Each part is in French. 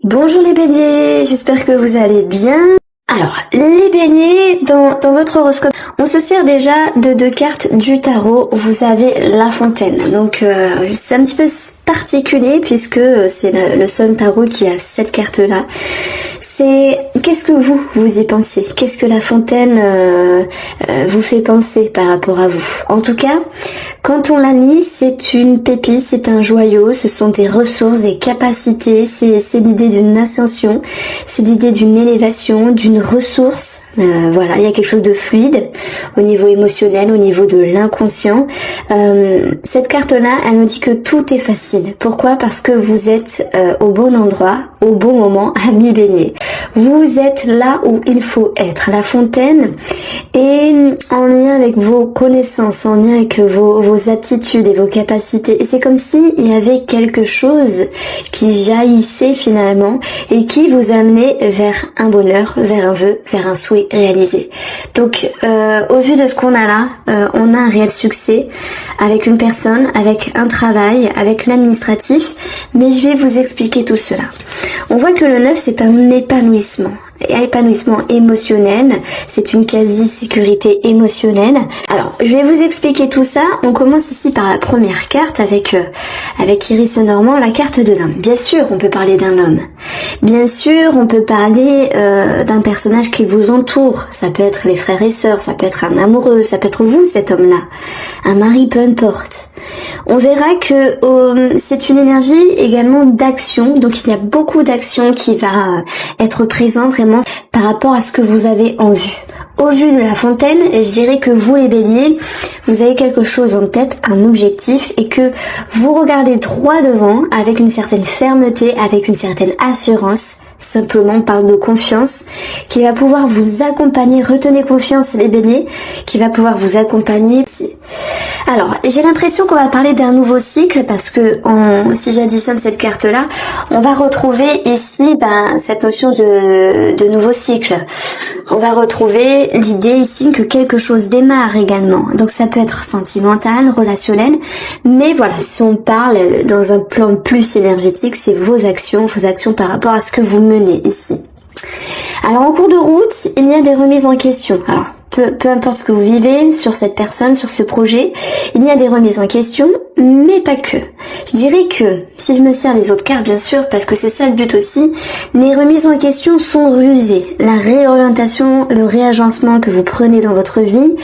Bonjour les béliers, j'espère que vous allez bien. Alors, les béliers, dans votre horoscope, on se sert déjà de deux cartes du tarot. Vous avez la fontaine. Donc, c'est un petit peu particulier puisque c'est le seul tarot qui a cette carte-là. Qu'est-ce que vous y pensez? Qu'est-ce que la fontaine vous fait penser par rapport à vous? En tout cas, quand on la lit, c'est une pépite, c'est un joyau, ce sont des ressources, des capacités, c'est l'idée d'une ascension, c'est l'idée d'une élévation, d'une ressource. Voilà, il y a quelque chose de fluide au niveau émotionnel, au niveau de l'inconscient. Cette carte-là, elle nous dit que tout est facile. Pourquoi? Parce que vous êtes au bon endroit, au bon moment, ami bélier. Vous êtes là où il faut être. La fontaine est en lien avec vos connaissances, en lien avec vos aptitudes et vos capacités. Et c'est comme si il y avait quelque chose qui jaillissait finalement et qui vous amenait vers un bonheur, vers un vœu, vers un souhait réalisé. Donc, au vu de ce qu'on a là, on a un réel succès avec une personne, avec un travail, avec l'administratif, mais je vais vous expliquer tout cela. On voit que le 9, c'est un épanouissement émotionnel, c'est une quasi-sécurité émotionnelle. Alors, je vais vous expliquer tout ça. On commence ici par la première carte avec Iris Normand, la carte de l'homme. Bien sûr, on peut parler d'un homme. Bien sûr, on peut parler d'un personnage qui vous entoure. Ça peut être les frères et sœurs, ça peut être un amoureux, ça peut être vous, cet homme-là. Un mari, peu importe. On verra que c'est une énergie également d'action, donc il y a beaucoup d'action qui va être présent vraiment par rapport à ce que vous avez en vue. Au vu de la fontaine, je dirais que vous les béliers, vous avez quelque chose en tête, un objectif, et que vous regardez droit devant avec une certaine fermeté, avec une certaine assurance. Simplement, on parle de confiance qui va pouvoir vous accompagner. Retenez confiance les béliers, qui va pouvoir vous accompagner. Alors, j'ai l'impression qu'on va parler d'un nouveau cycle parce que si j'additionne cette carte-là, on va retrouver ici cette notion de nouveau cycle. On va retrouver l'idée ici que quelque chose démarre également. Donc ça peut être sentimental, relationnel, mais voilà, si on parle dans un plan plus énergétique, c'est vos actions par rapport à ce que vous menez ici. Alors en cours de route, il y a des remises en question. Alors peu importe ce que vous vivez sur cette personne, sur ce projet, il y a des remises en question, mais pas que. Je dirais que, si je me sers des autres cartes bien sûr, parce que c'est ça le but aussi, les remises en question sont rusées. La réorientation, le réagencement que vous prenez dans votre vie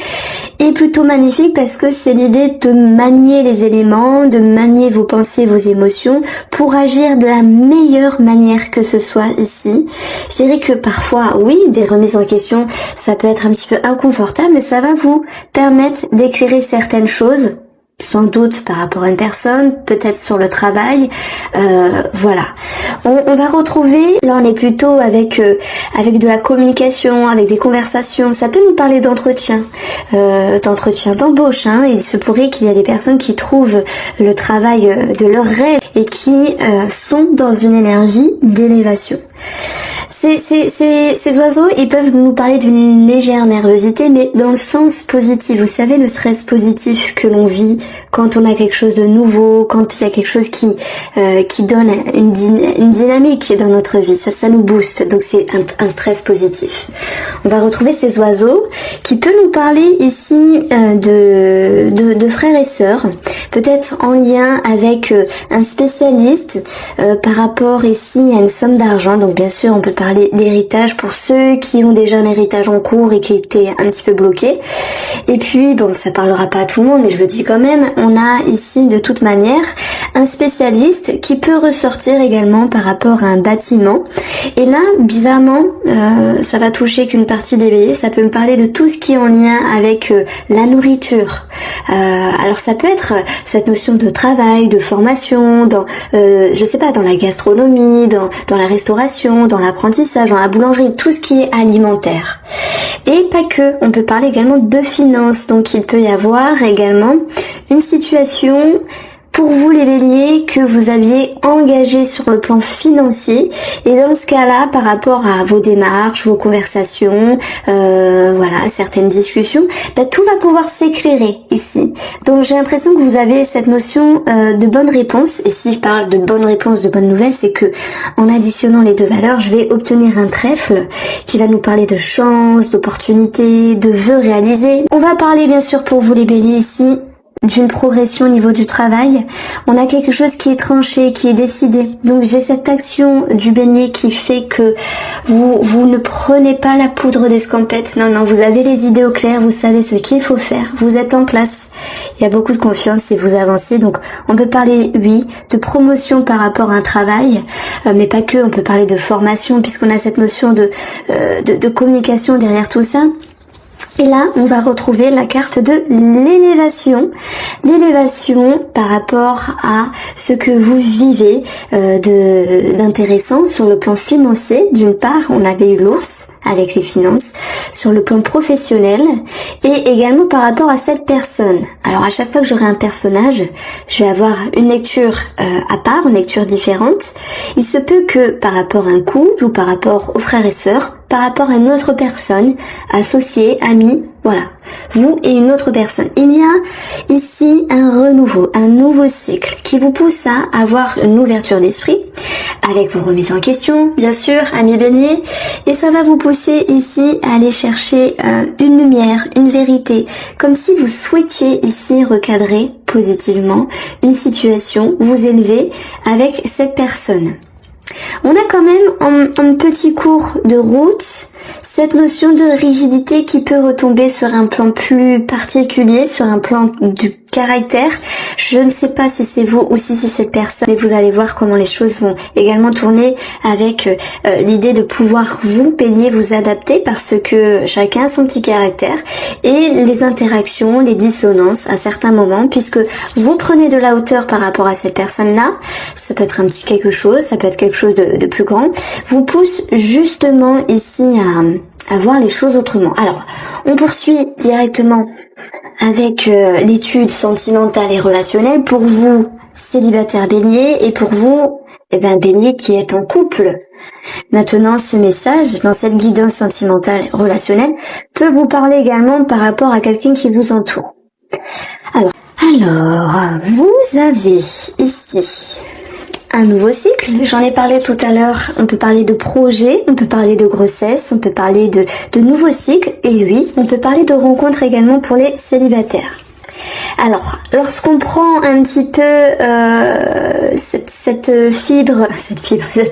est plutôt magnifique parce que c'est l'idée de manier les éléments, de manier vos pensées, vos émotions pour agir de la meilleure manière que ce soit ici. Je dirais que parfois, oui, des remises en question, ça peut être un petit peu inconfortable, mais ça va vous permettre d'éclairer certaines choses, sans doute par rapport à une personne, peut-être sur le travail, voilà. On va retrouver, là on est plutôt avec de la communication, avec des conversations, ça peut nous parler d'entretien d'embauche, il se pourrait qu'il y ait des personnes qui trouvent le travail de leur rêve et qui sont dans une énergie d'élévation. Ces oiseaux, ils peuvent nous parler d'une légère nervosité, mais dans le sens positif. Vous savez, le stress positif que l'on vit quand on a quelque chose de nouveau, quand il y a quelque chose qui donne une dynamique dans notre vie. Ça nous booste, donc c'est un stress positif. On va retrouver ces oiseaux qui peuvent nous parler ici de frères et sœurs, peut-être en lien avec un spécialiste par rapport ici à une somme d'argent. Donc bien sûr, on peut parler d'héritage pour ceux qui ont déjà un héritage en cours et qui étaient un petit peu bloqués. Et puis, bon, ça parlera pas à tout le monde, mais je le dis quand même, on a ici de toute manière un spécialiste qui peut ressortir également par rapport à un bâtiment. Et là, bizarrement, ça va toucher qu'une partie des béliers, ça peut me parler de tout ce qui est en lien avec la nourriture. Alors ça peut être cette notion de travail, de formation, dans la gastronomie, dans la restauration, dans l'apprentissage, dans la boulangerie, tout ce qui est alimentaire. Et pas que, on peut parler également de finances, donc il peut y avoir également une situation pour vous les béliers que vous aviez engagé sur le plan financier, et dans ce cas-là, par rapport à vos démarches, vos conversations, voilà, certaines discussions, tout va pouvoir s'éclairer ici. Donc j'ai l'impression que vous avez cette notion de bonne réponse, et si je parle de bonne réponse, de bonne nouvelle, c'est que en additionnant les deux valeurs, je vais obtenir un trèfle qui va nous parler de chance, d'opportunités, de vœux réalisés. On va parler bien sûr pour vous les béliers ici d'une progression au niveau du travail. On a quelque chose qui est tranché, qui est décidé. Donc j'ai cette action du bélier qui fait que vous ne prenez pas la poudre d'escampette. Non, vous avez les idées au clair, vous savez ce qu'il faut faire. Vous êtes en place. Il y a beaucoup de confiance et vous avancez. Donc on peut parler, oui, de promotion par rapport à un travail, mais pas que. On peut parler de formation puisqu'on a cette notion de communication derrière tout ça. Et là, on va retrouver la carte de l'élévation. L'élévation par rapport à ce que vous vivez d'intéressant sur le plan financier. D'une part, on avait eu l'ours avec les finances, sur le plan professionnel et également par rapport à cette personne. Alors à chaque fois que j'aurai un personnage, je vais avoir une lecture à part, une lecture différente. Il se peut que par rapport à un couple ou par rapport aux frères et sœurs, par rapport à une autre personne, associée, amie, voilà, vous et une autre personne. Il y a ici un renouveau, un nouveau cycle qui vous pousse à avoir une ouverture d'esprit, avec vos remises en question, bien sûr, amis béliers, et ça va vous pousser ici à aller chercher une lumière, une vérité, comme si vous souhaitiez ici recadrer positivement une situation, vous élever avec cette personne. On a quand même en petit cours de route cette notion de rigidité qui peut retomber sur un plan plus particulier, sur un plan du caractère. Je ne sais pas si c'est vous ou si c'est cette personne, mais vous allez voir comment les choses vont également tourner avec l'idée de pouvoir vous bélier, vous adapter parce que chacun a son petit caractère et les interactions, les dissonances à certains moments, puisque vous prenez de la hauteur par rapport à cette personne-là, ça peut être un petit quelque chose, ça peut être quelque chose de plus grand, vous pousse justement ici à voir les choses autrement. Alors, on poursuit directement avec l'étude sentimentale et relationnelle pour vous, célibataire bélier, et pour vous, bélier qui est en couple. Maintenant, ce message, dans cette guidance sentimentale et relationnelle, peut vous parler également par rapport à quelqu'un qui vous entoure. Alors, vous avez ici un nouveau cycle, j'en ai parlé tout à l'heure, on peut parler de projet, on peut parler de grossesse, on peut parler de nouveaux cycles, et oui, on peut parler de rencontres également pour les célibataires. Alors, lorsqu'on prend un petit peu cette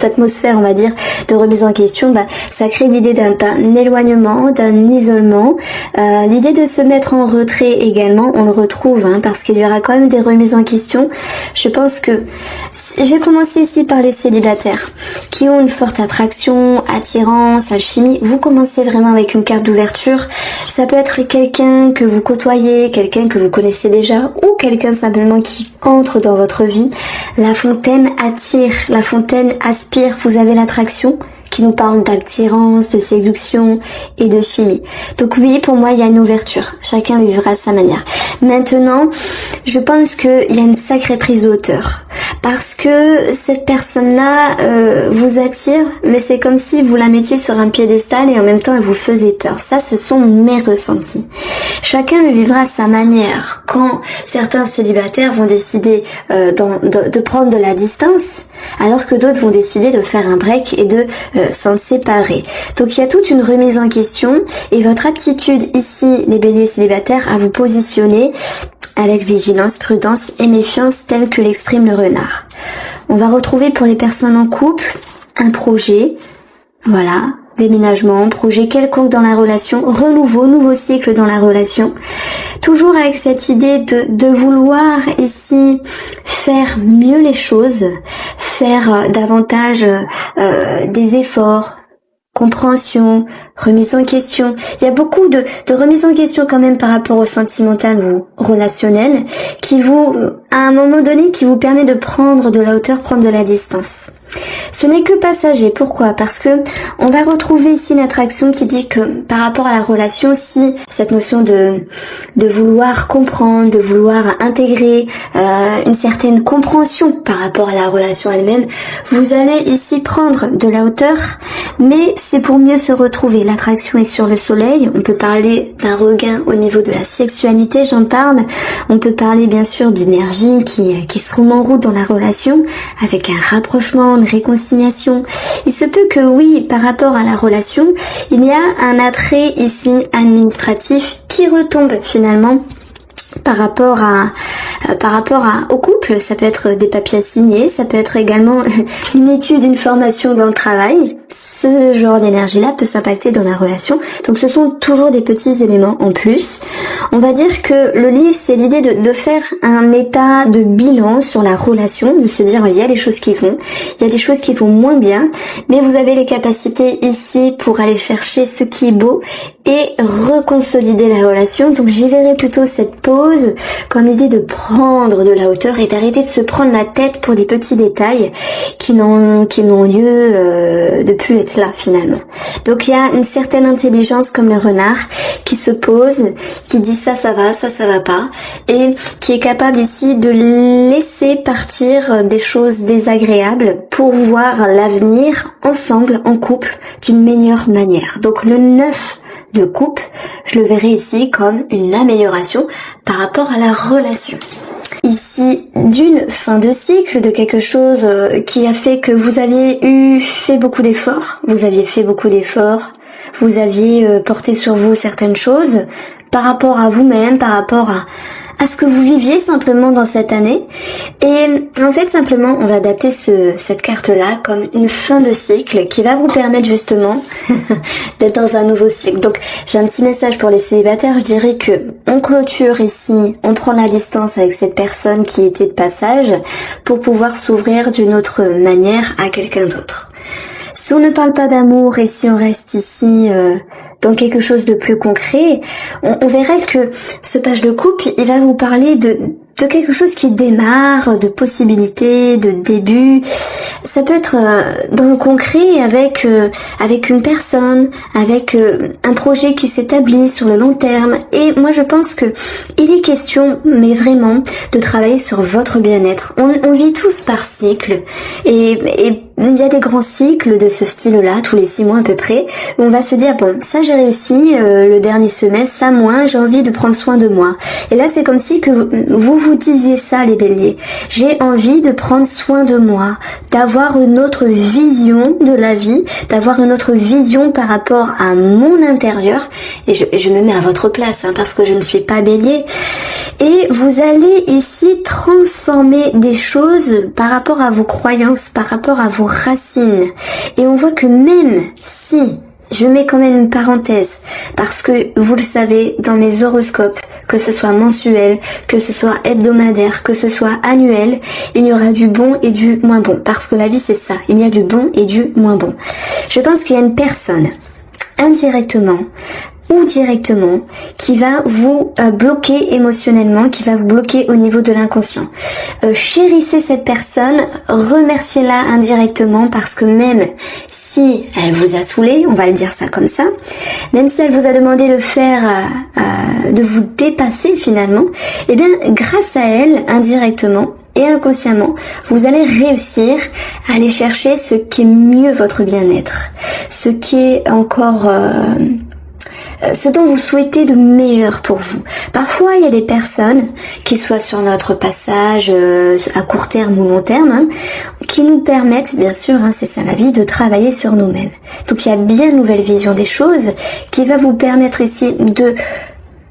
atmosphère, on va dire, de remise en question, ça crée l'idée d'un éloignement, d'un isolement, l'idée de se mettre en retrait également, on le retrouve, parce qu'il y aura quand même des remises en question. Je pense que je vais commencer ici par les célibataires qui ont une forte attraction, attirance, alchimie. Vous commencez vraiment avec une carte d'ouverture. Ça peut être quelqu'un que vous côtoyez, quelqu'un que vous connaissez déjà ou quelqu'un simplement qui entre dans votre vie. La fontaine attire, la fontaine aspire, vous avez l'attraction qui nous parle d'attirance, de séduction et de chimie. Donc oui, pour moi, il y a une ouverture. Chacun le vivra à sa manière. Maintenant, je pense qu'il y a une sacrée prise de hauteur. Parce que cette personne-là vous attire, mais c'est comme si vous la mettiez sur un piédestal et en même temps elle vous faisait peur. Ça, ce sont mes ressentis. Chacun le vivra à sa manière. Quand certains célibataires vont décider de prendre de la distance, alors que d'autres vont décider de faire un break et de s'en séparer. Donc il y a toute une remise en question et votre aptitude ici, les béliers célibataires, à vous positionner avec vigilance, prudence et méfiance tel que l'exprime le renard. On va retrouver pour les personnes en couple un projet, voilà, déménagement, projet quelconque dans la relation, renouveau, nouveau cycle dans la relation. Toujours avec cette idée de vouloir ici faire mieux les choses, faire davantage des efforts, compréhension, remise en question. Il y a beaucoup de remise en question quand même par rapport au sentimental ou relationnel qui vous, à un moment donné, qui vous permet de prendre de la hauteur, prendre de la distance. Ce n'est que passager. Pourquoi? Parce que on va retrouver ici une attraction qui dit que par rapport à la relation, si cette notion de vouloir comprendre, de vouloir intégrer une certaine compréhension par rapport à la relation elle-même, vous allez ici prendre de la hauteur, mais c'est pour mieux se retrouver. L'attraction est sur le soleil. On peut parler d'un regain au niveau de la sexualité, j'en parle. On peut parler bien sûr d'énergie qui se remet en route dans la relation, avec un rapprochement, une réconciliation. Il se peut que oui, par rapport à la relation, il y a un attrait ici administratif qui retombe finalement par rapport au couple. Ça peut être des papiers à signer, ça peut être également une étude, une formation dans le travail. Ce genre d'énergie-là peut s'impacter dans la relation. Donc ce sont toujours des petits éléments en plus. On va dire que le livre, c'est l'idée de faire un état de bilan sur la relation, de se dire il y a des choses qui vont, il y a des choses qui vont moins bien, mais vous avez les capacités ici pour aller chercher ce qui est beau et reconsolider la relation. Donc j'y verrai plutôt cette pause comme l'idée de prendre de la hauteur et d'arrêter de se prendre la tête pour des petits détails qui n'ont lieu de plus être là finalement. Donc il y a une certaine intelligence comme le renard qui se pose, qui dit ça va pas, et qui est capable ici de laisser partir des choses désagréables pour voir l'avenir ensemble, en couple, d'une meilleure manière. Donc le 9 de coupe, je le verrai ici comme une amélioration par rapport à la relation. Ici, d'une fin de cycle, de quelque chose qui a fait que vous aviez fait beaucoup d'efforts, vous aviez porté sur vous certaines choses par rapport à vous-même, par rapport à ce que vous viviez simplement dans cette année. Et en fait, simplement, on va adapter cette carte-là comme une fin de cycle qui va vous permettre justement d'être dans un nouveau cycle. Donc, j'ai un petit message pour les célibataires. Je dirais que on clôture ici, on prend la distance avec cette personne qui était de passage pour pouvoir s'ouvrir d'une autre manière à quelqu'un d'autre. Si on ne parle pas d'amour et si on reste ici dans quelque chose de plus concret, on verrait que ce page de coupe, il va vous parler de quelque chose qui démarre, de possibilités, de début. Ça peut être dans le concret avec une personne, avec un projet qui s'établit sur le long terme. Et moi je pense que il est question, mais vraiment, de travailler sur votre bien-être. On vit tous par cycle et il y a des grands cycles de ce style-là, tous les 6 mois à peu près, où on va se dire, bon, ça j'ai réussi le dernier semestre, ça moins, j'ai envie de prendre soin de moi. Et là, c'est comme si que vous disiez ça, les béliers. J'ai envie de prendre soin de moi, d'avoir une autre vision de la vie, d'avoir une autre vision par rapport à mon intérieur. Et je me mets à votre place, parce que je ne suis pas bélier. Et vous allez ici transformer des choses par rapport à vos croyances, par rapport à vos racines. Et on voit que même si, je mets quand même une parenthèse, parce que vous le savez, dans mes horoscopes, que ce soit mensuel, que ce soit hebdomadaire, que ce soit annuel, il y aura du bon et du moins bon. Parce que la vie c'est ça, il y a du bon et du moins bon. Je pense qu'il y a une personne, indirectement, ou directement, qui va vous bloquer émotionnellement, qui va vous bloquer au niveau de l'inconscient. Chérissez cette personne, remerciez-la indirectement, parce que même si elle vous a saoulé, on va le dire ça comme ça, même si elle vous a demandé de vous dépasser finalement, eh bien grâce à elle, indirectement et inconsciemment, vous allez réussir à aller chercher ce qui est mieux votre bien-être, ce qui est encore ce dont vous souhaitez de meilleur pour vous. Parfois, il y a des personnes qui soient sur notre passage à court terme ou long terme, qui nous permettent, bien sûr, c'est ça la vie, de travailler sur nous-mêmes. Donc il y a bien une nouvelle vision des choses qui va vous permettre ici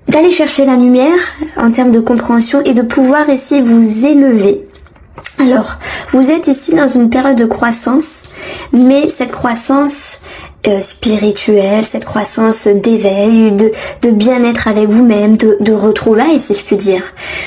d'aller chercher la lumière en termes de compréhension et de pouvoir ici vous élever. Alors, vous êtes ici dans une période de croissance, mais cette croissance spirituelle, cette croissance d'éveil, de bien-être avec vous-même, de retrouvailles, si je puis dire.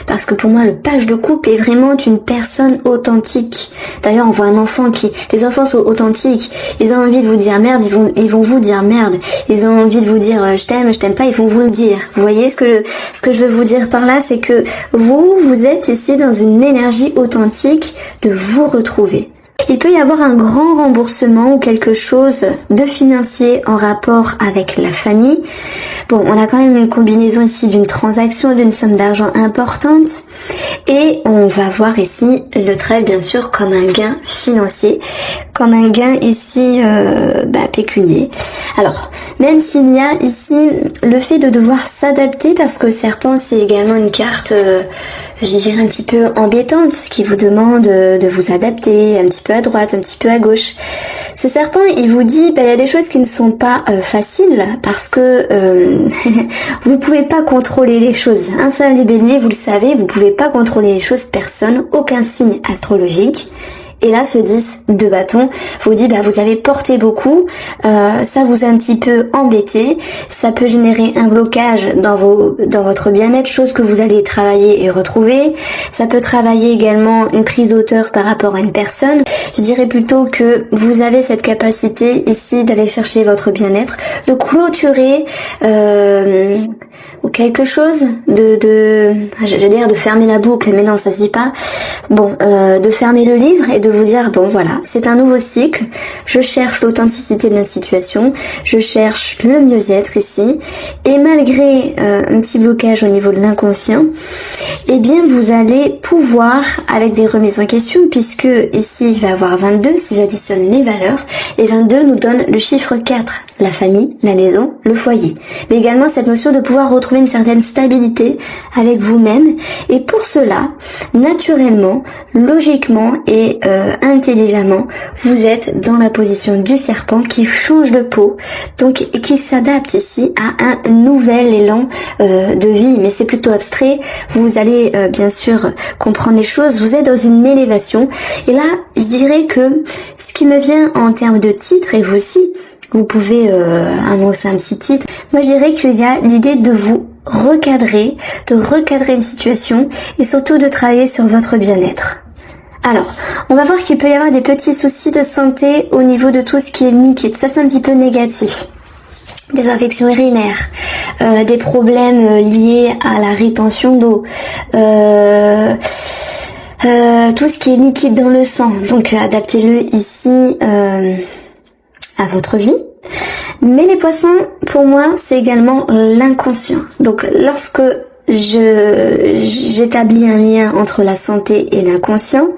Parce que pour moi, le page de coupe est vraiment une personne authentique. D'ailleurs, on voit un enfant les enfants sont authentiques. Ils ont envie de vous dire merde, ils vont vous dire merde. Ils ont envie de vous dire je t'aime pas, ils vont vous le dire. Vous voyez ce que je veux vous dire par là, c'est que vous êtes ici dans une énergie authentique de vous retrouver. Il peut y avoir un grand remboursement ou quelque chose de financier en rapport avec la famille. Bon, on a quand même une combinaison ici d'une transaction, d'une somme d'argent importante. Et on va voir ici le trèfle, bien sûr, comme un gain financier, comme un gain ici pécunier. Alors, même s'il y a ici le fait de devoir s'adapter, parce que serpent, c'est également une carte, je dirais un petit peu embêtante, qui vous demande de vous adapter un petit peu à droite, un petit peu à gauche. Ce serpent, il vous dit, il y a des choses qui ne sont pas faciles, parce que vous pouvez pas contrôler les choses. Un ça, les béliers, vous le savez, vous pouvez pas contrôler les choses, personne, aucun signe astrologique. Et là, ce 10 de bâton vous dit, vous avez porté beaucoup, ça vous a un petit peu embêté, ça peut générer un blocage dans votre bien-être, chose que vous allez travailler et retrouver. Ça peut travailler également une prise d'auteur par rapport à une personne. Je dirais plutôt que vous avez cette capacité ici d'aller chercher votre bien-être, de clôturer ou quelque chose, j'allais dire de fermer la boucle, mais non, ça se dit pas. Bon, de fermer le livre et de vous dire, bon voilà, c'est un nouveau cycle, je cherche l'authenticité de la situation, je cherche le mieux-être ici, et malgré un petit blocage au niveau de l'inconscient, eh bien vous allez pouvoir, avec des remises en question, puisque ici je vais avoir 22, si j'additionne les valeurs, et 22 nous donne le chiffre 4, la famille, la maison, le foyer, mais également cette notion de pouvoir retrouver une certaine stabilité avec vous-même, et pour cela, naturellement, logiquement et intelligemment, vous êtes dans la position du serpent qui change de peau, donc qui s'adapte ici à un nouvel élan de vie, mais c'est plutôt abstrait. Vous allez bien sûr comprendre les choses, vous êtes dans une élévation, et là je dirais que ce qui me vient en termes de titre, et vous aussi, vous pouvez annoncer un petit titre, moi je dirais qu'il y a l'idée de vous recadrer une situation et surtout de travailler sur votre bien-être. Alors, on va voir qu'il peut y avoir des petits soucis de santé au niveau de tout ce qui est liquide. Ça, c'est un petit peu négatif. Des infections urinaires, des problèmes liés à la rétention d'eau, tout ce qui est liquide dans le sang. Donc, adaptez-le ici à votre vie. Mais les poissons, pour moi, c'est également l'inconscient. Donc, lorsque j'établis un lien entre la santé et l'inconscient,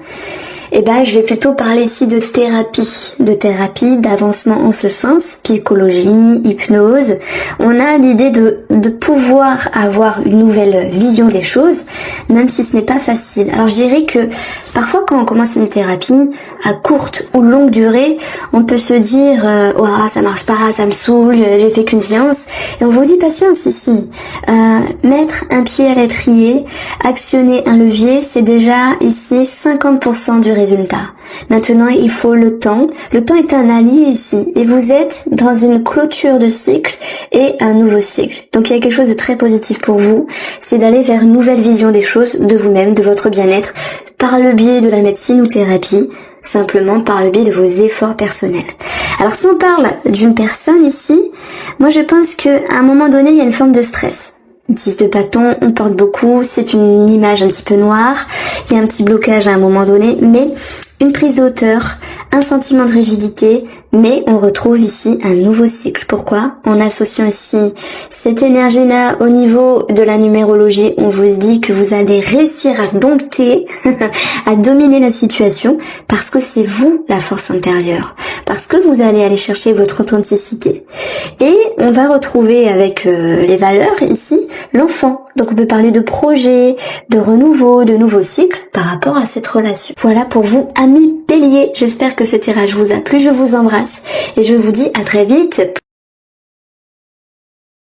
je vais plutôt parler ici de thérapie, d'avancement en ce sens, psychologie, hypnose. On a l'idée de pouvoir avoir une nouvelle vision des choses, même si ce n'est pas facile. Alors je dirais que parfois quand on commence une thérapie à courte ou longue durée, on peut se dire ça marche pas, ça me saoule, j'ai fait qu'une séance, et on vous dit patience ici. Mettre un pied à l'étrier, actionner un levier, c'est déjà ici 50% du résultat. Maintenant, il faut le temps. Le temps est un allié ici. Et vous êtes dans une clôture de cycle et un nouveau cycle. Donc, il y a quelque chose de très positif pour vous. C'est d'aller vers une nouvelle vision des choses, de vous-même, de votre bien-être, par le biais de la médecine ou thérapie, simplement par le biais de vos efforts personnels. Alors, si on parle d'une personne ici, moi, je pense qu'à un moment donné, il y a une forme de stress. 10 de bâton, on porte beaucoup, c'est une image un petit peu noire, il y a un petit blocage à un moment donné, mais une prise de hauteur, un sentiment de rigidité, mais on retrouve ici un nouveau cycle. Pourquoi? En associant ici cette énergie-là au niveau de la numérologie, on vous dit que vous allez réussir à dompter, à dominer la situation, parce que c'est vous la force intérieure, parce que vous allez aller chercher votre authenticité. Et on va retrouver avec les valeurs ici, l'enfant. Donc on peut parler de projet, de renouveau, de nouveaux cycles par rapport à cette relation. Voilà pour vous, amis béliers. J'espère que ce tirage vous a plu. Je vous embrasse et je vous dis à très vite